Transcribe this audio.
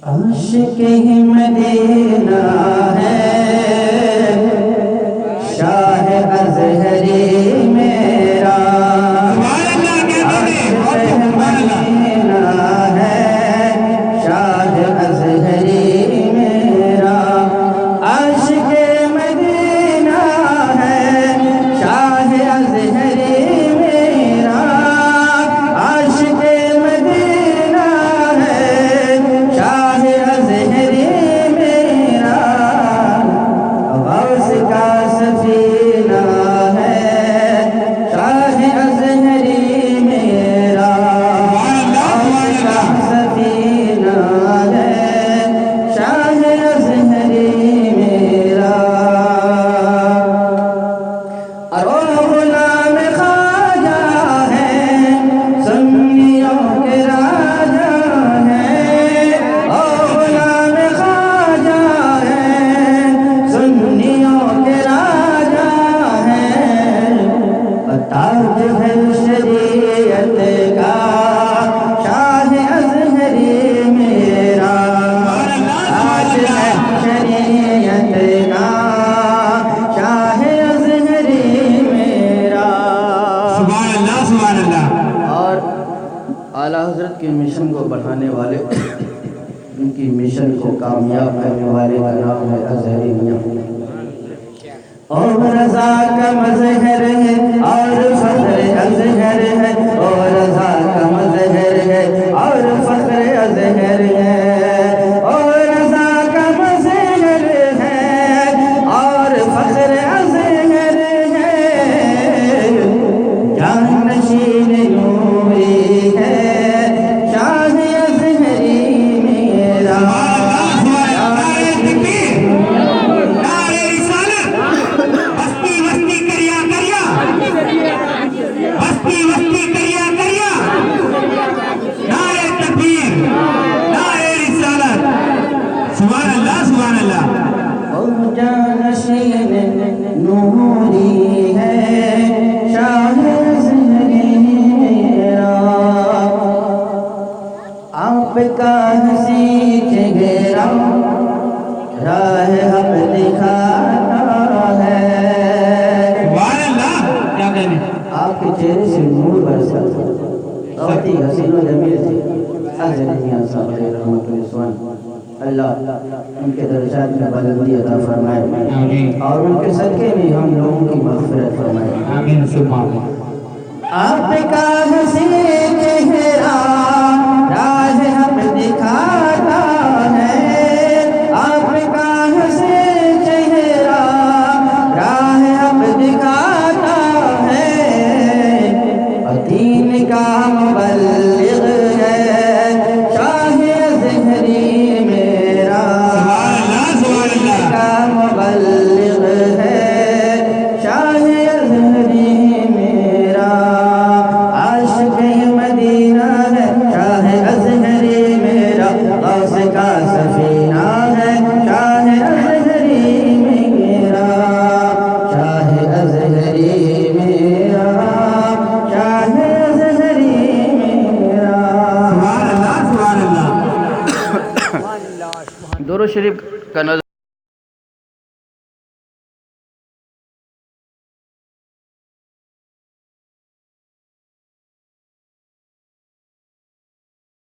عاشق مدینہ ہے شاہ ازہری میرا، عاشق مدینہ ہے شاہ ازہری میرا، عاشق مدینہ ہے شاہ ازہری میرا، عاشق مدینہ ہے شاہ ازہری میرا، غوث کا سفینہ ہے شاہ ازہری میرا، غوث کا سفینہ ہے شاہ ازہری میرا، اور وہ غلام خواجہ ہے سنیوں کے راجا ہے، او غلام خواجہ ہے سنیوں کے راجا ہے، تاج ہے شریعت کا شاہ ازہری میرا، تاج ہے شریعت کا شاہ ازہری میرا۔ سبحان اللہ سبحان اللہ۔ اور اعلیٰ حضرت کے مشن کو بڑھانے والے، ان کی مشن کو کامیاب کرنے والے کا نام ہے ازہری میاں، اور رضا کا مظہر ہے اور فخر ازہر ہے، اور رضا کا مظہر ہے اور فخر ازہر ہے، اور رضا کا مظہر ہے اور فخر ازہر ہے، جان نشین نوری ہے شاہ ازہری میرا، جانشین نوری ہے شاہ ازہری میرا، آپ کا سیکھ گرا راہ حق دکھاتا ہے، آپ کے چہرے سے نور برسا بہت ہی حسین و جمیل تھے ازہری میاں صاحب علیہ رحمۃ اللہ، اللہ ان کے درجات میں بلندی عطا فرمائے اور ان کے صدقے میں ہم لوگوں کی مغفرت فرمائے، آمین ثم آمین۔ آپ کا حسین چہرہ راہ حق دکھاتا ہے، آپ کا حسین چہرہ راہ حق دکھاتا ہے، اور دین کا مبلغ ہے شاہ ازہری میرا، دین کا مبلغ ہے شاہ ازہری میرا، عاشق مدینہ ہے شاہ ازہری میرا، غوث کا سفینہ ہے شاہ ازہری میرا، شاہ ازہری میرا، شاہ ازہری میرا۔ سبحان اللہ سبحان اللہ۔ درود شریف کا نظر